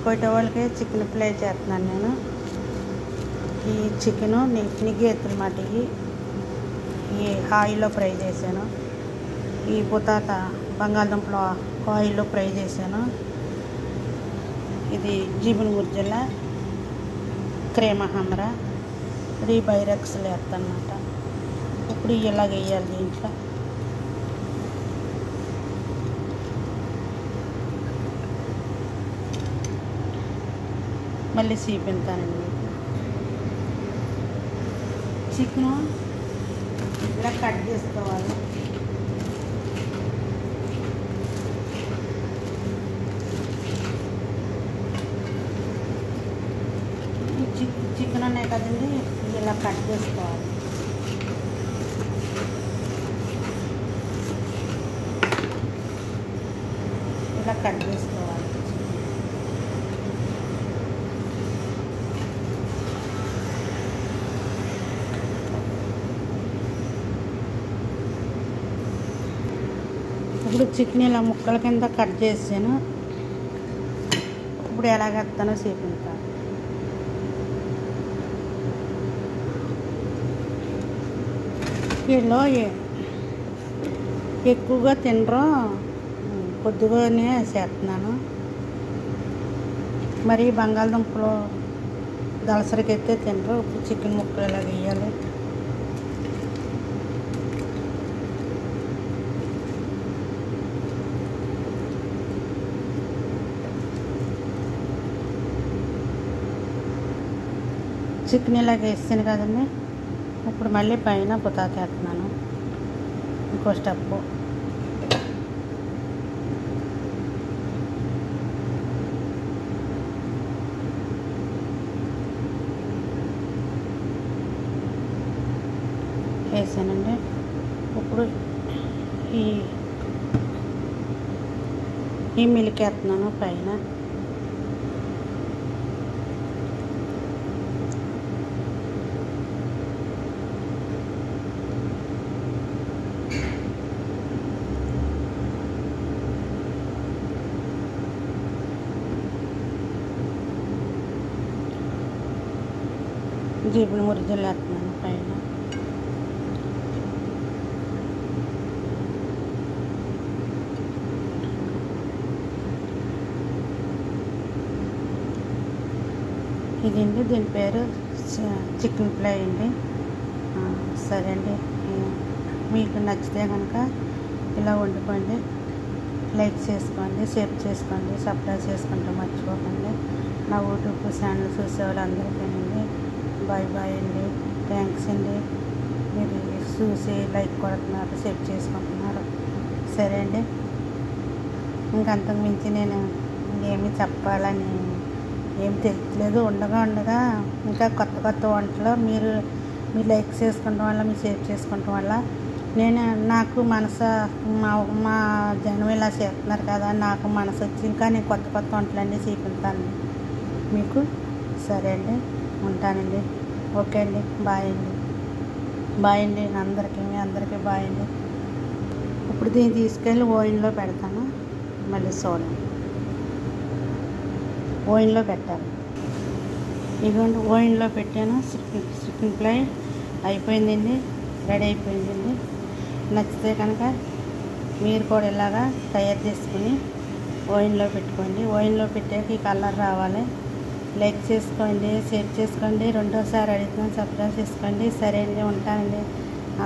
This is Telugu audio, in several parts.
కొట్టే వాళ్ళకి చికెన్ ఫ్రై చేస్తున్నాను నేను. ఈ చికెను నిగ్గెత్తులు మాట ఈ ఆయిల్లో ఫ్రై చేశాను. ఈ పొటాటా బంగాళదుంపలు ఆయిల్లో ఫ్రై చేశాను. ఇది జీబుని ముర్జల క్రేమ హమరా ఇది బైరక్స్లు వేస్తానమాట. ఇప్పుడు ఇలాగ వేయాలి దీంట్లో. మళ్ళీ చూపిస్తానండి. చికెను ఇలా కట్ చేసుకోవాలి. చికెన్ అనే కదండి ఇలా కట్ చేసుకోవాలి. ఇలా కట్ చేసుకోవాలి. ఇప్పుడు చికెన్ ఇలా ముక్కల కింద కట్ చేసాను. ఇప్పుడు ఎలాగేస్తానో చూపిస్తాను. వీళ్ళు ఎక్కువగా తినరు, కొద్దిగానే చేస్తున్నాను. మరి బంగాళదుంపలు దళసరికైతే తినరు. ఇప్పుడు చికెన్ ముక్కలు ఇలా వేయాలి. చికెన్ ఇలాగ వేస్తాను కదండి. ఇప్పుడు మళ్ళీ పైన పొటాటో వేస్తున్నాను. ఇంకో స్టెప్. వేసానండి. ఇప్పుడు ఈ మిల్క్ వేస్తున్నాను పైన. జీబుని మురిజలు వేస్తున్నాను పైన. ఇదండి దీని పేరు చికెన్ ఫ్రై అండి. సరే అండి, మీకు నచ్చితే కనుక ఇలా వండుకోండి, లైక్ చేసుకోండి, షేర్ చేసుకోండి, సబ్స్క్రైబ్ చేసుకుంటే మర్చిపోకండి. నా యూట్యూబ్ ఛానల్ చూసే వాళ్ళందరికీ అండి బాయ్ బాయ్ అండి. థ్యాంక్స్ అండి. మీరు చూసి లైక్ కొడుతున్నారు, షేర్ చేసుకుంటున్నారు. సరే అండి, ఇంకంతకు మించి నేను ఏమి చెప్పాలని ఏం తెలియట్లేదు. ఉండగా ఇంకా కొత్త వంటలు మీరు లైక్ చేసుకోవడం వల్ల, మీరు షేర్ చేసుకోవడం వల్ల నాకు మనసు మా జనం ఇలా చేస్తున్నారు కదా, నాకు మనసు వచ్చి ఇంకా నేను కొత్త వంటలన్నీ చూపిస్తాను మీకు. సరే అండి, ఉంటానండి. ఓకే అండి, బాయ్ అండి. బాయ్ అండి అందరికీ బాయ్ అండి. ఇప్పుడు దీన్ని తీసుకెళ్ళి ఓవెన్లో పెడతాను. మళ్ళీ చూడండి, ఓవెన్లో పెట్టాలి. ఇదిగోండి ఓవెన్లో పెట్టాను. చికెన్ ఫ్రై అయిపోయిందండి, రెడీ అయిపోయిందండి. నచ్చితే కనుక మీరు కూడా ఇలాగా తయారు చేసుకుని ఓవెన్లో పెట్టుకోండి. ఓవెన్లో పెట్టాక ఈ కలర్ రావాలి. లైక్ చేసుకోండి, షేర్ చేసుకోండి. రెండోసారి అడుగుతున్నాను, సబ్స్క్రైబ్ చేసుకోండి. సరే అండి, ఉంటానండి.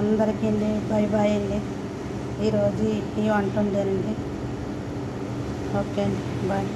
అందరికీ అండి బాయ్ బాయ్ అండి. ఈరోజు ఈ వంట ఉండేనండి. ఓకే అండి, బాయ్.